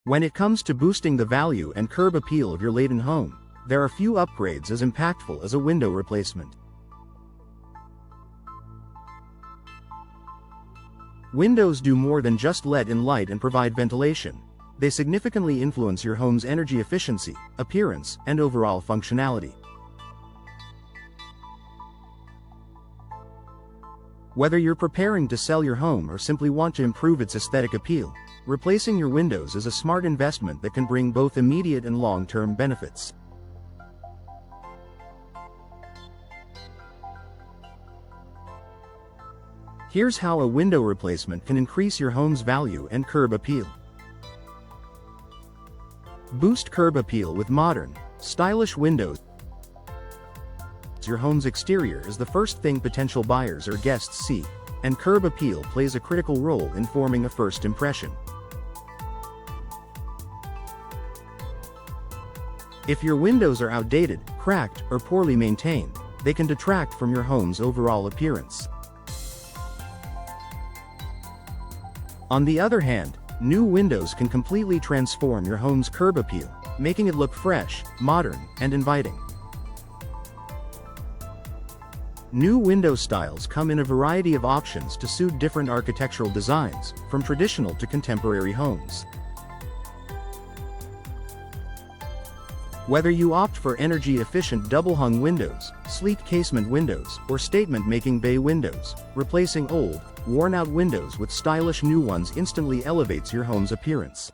When it comes to boosting the value and curb appeal of your Layton home, there are few upgrades as impactful as a window replacement. Windows do more than just let in light and provide ventilation. They significantly influence your home's energy efficiency, appearance, and overall functionality. Whether you're preparing to sell your home or simply want to improve its aesthetic appeal, replacing your windows is a smart investment that can bring both immediate and long-term benefits. Here's how a window replacement can increase your home's value and curb appeal. Boost curb appeal with modern, stylish windows. Your home's exterior is the first thing potential buyers or guests see, and curb appeal plays a critical role in forming a first impression. If your windows are outdated, cracked, or poorly maintained, they can detract from your home's overall appearance. On the other hand, new windows can completely transform your home's curb appeal, making it look fresh, modern, and inviting. New window styles come in a variety of options to suit different architectural designs, from traditional to contemporary homes. Whether you opt for energy-efficient double-hung windows, sleek casement windows, or statement-making bay windows, replacing old, worn-out windows with stylish new ones instantly elevates your home's appearance.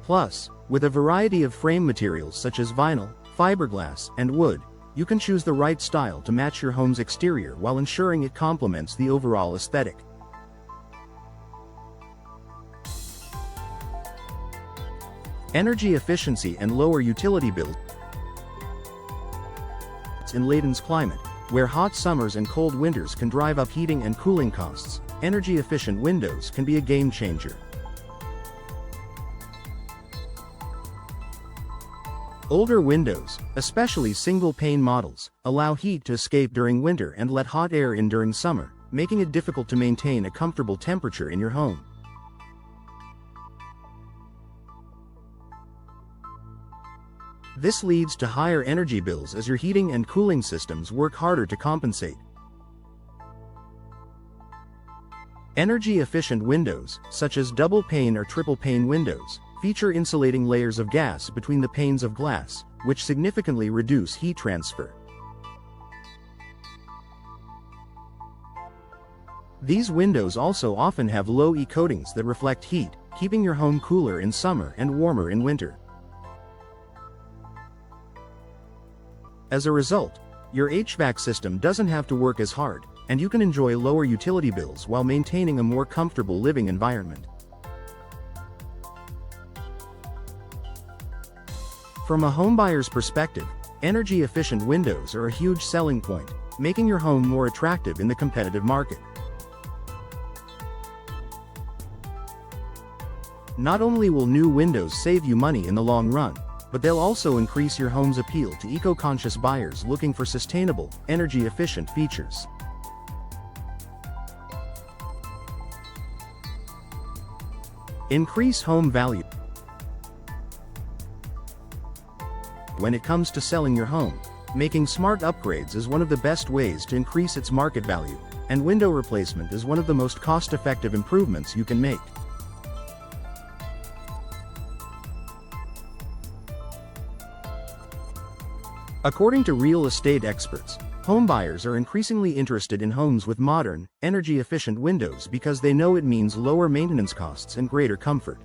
Plus, with a variety of frame materials such as vinyl, fiberglass, and wood, you can choose the right style to match your home's exterior while ensuring it complements the overall aesthetic. Energy efficiency and lower utility bills. In Layton's climate, where hot summers and cold winters can drive up heating and cooling costs, energy-efficient windows can be a game changer. Older windows, especially single-pane models, allow heat to escape during winter and let hot air in during summer, making it difficult to maintain a comfortable temperature in your home. This leads to higher energy bills as your heating and cooling systems work harder to compensate. Energy-efficient windows, such as double-pane or triple-pane windows, feature insulating layers of gas between the panes of glass, which significantly reduce heat transfer. These windows also often have low-E coatings that reflect heat, keeping your home cooler in summer and warmer in winter. As a result, your HVAC system doesn't have to work as hard, and you can enjoy lower utility bills while maintaining a more comfortable living environment. From a homebuyer's perspective, energy-efficient windows are a huge selling point, making your home more attractive in the competitive market. Not only will new windows save you money in the long run, but they'll also increase your home's appeal to eco-conscious buyers looking for sustainable, energy-efficient features. Increase home value. When it comes to selling your home, making smart upgrades is one of the best ways to increase its market value, and window replacement is one of the most cost-effective improvements you can make. According to real estate experts, homebuyers are increasingly interested in homes with modern, energy-efficient windows because they know it means lower maintenance costs and greater comfort.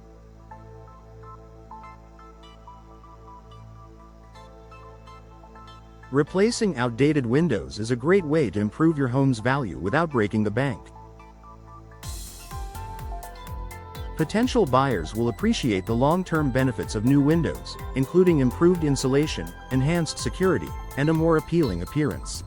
Replacing outdated windows is a great way to improve your home's value without breaking the bank. Potential buyers will appreciate the long-term benefits of new windows, including improved insulation, enhanced security, and a more appealing appearance.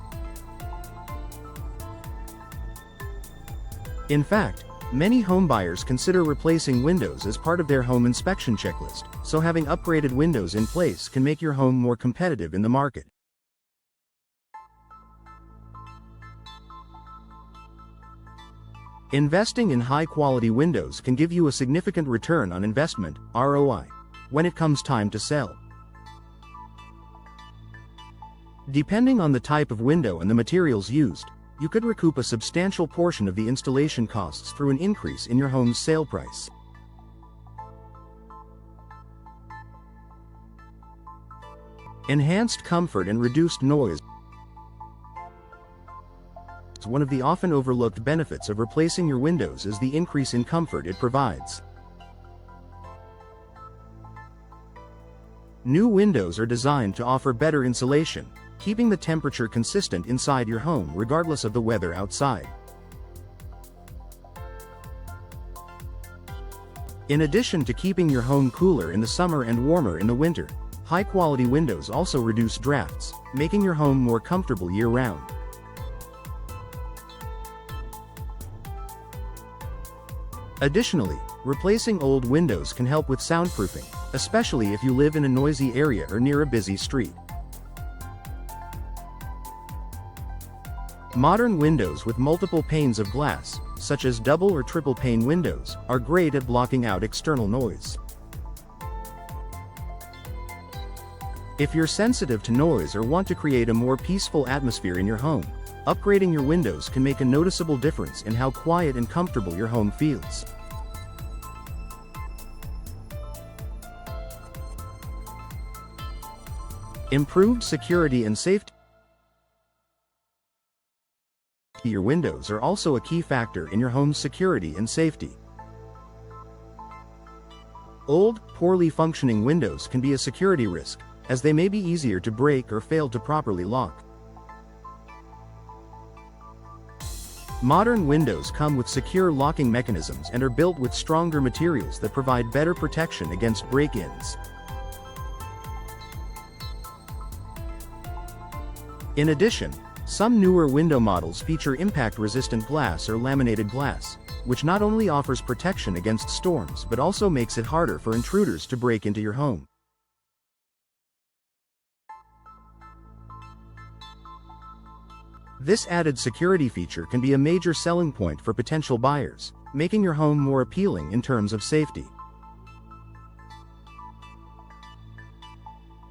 In fact, many homebuyers consider replacing windows as part of their home inspection checklist, so having upgraded windows in place can make your home more competitive in the market. Investing in high-quality windows can give you a significant return on investment, ROI, when it comes time to sell. Depending on the type of window and the materials used, you could recoup a substantial portion of the installation costs through an increase in your home's sale price. Enhanced comfort and reduced noise. One of the often overlooked benefits of replacing your windows is the increase in comfort it provides. New windows are designed to offer better insulation, keeping the temperature consistent inside your home regardless of the weather outside. In addition to keeping your home cooler in the summer and warmer in the winter, high-quality windows also reduce drafts, making your home more comfortable year-round. Additionally, replacing old windows can help with soundproofing, especially if you live in a noisy area or near a busy street. Modern windows with multiple panes of glass, such as double or triple pane windows, are great at blocking out external noise. If you're sensitive to noise or want to create a more peaceful atmosphere in your home, upgrading your windows can make a noticeable difference in how quiet and comfortable your home feels. Improved security and safety. Your windows are also a key factor in your home's security and safety. Old, poorly functioning windows can be a security risk, as they may be easier to break or fail to properly lock. Modern windows come with secure locking mechanisms and are built with stronger materials that provide better protection against break-ins. In addition, some newer window models feature impact-resistant glass or laminated glass, which not only offers protection against storms but also makes it harder for intruders to break into your home. This added security feature can be a major selling point for potential buyers, making your home more appealing in terms of safety.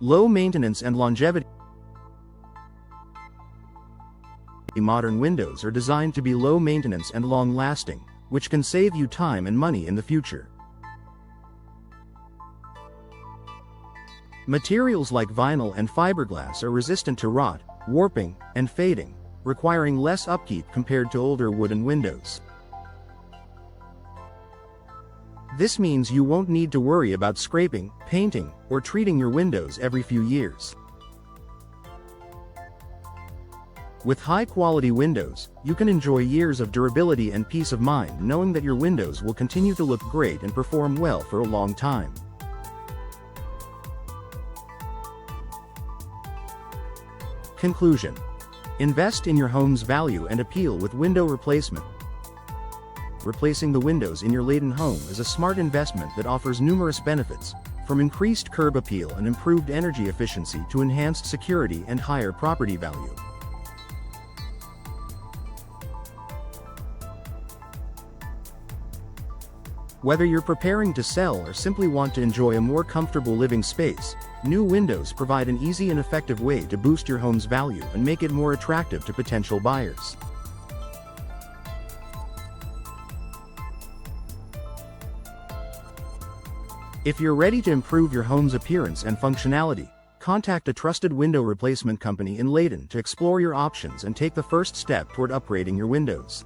Low maintenance and longevity. Modern windows are designed to be low maintenance and long-lasting, which can save you time and money in the future. Materials like vinyl and fiberglass are resistant to rot, warping, and fading, requiring less upkeep compared to older wooden windows. This means you won't need to worry about scraping, painting, or treating your windows every few years. With high-quality windows, you can enjoy years of durability and peace of mind knowing that your windows will continue to look great and perform well for a long time. Conclusion: invest in your home's value and appeal with window replacement. Replacing the windows in your Layton home is a smart investment that offers numerous benefits, from increased curb appeal and improved energy efficiency to enhanced security and higher property value. Whether you're preparing to sell or simply want to enjoy a more comfortable living space, new windows provide an easy and effective way to boost your home's value and make it more attractive to potential buyers. If you're ready to improve your home's appearance and functionality, contact a trusted window replacement company in Layton to explore your options and take the first step toward upgrading your windows.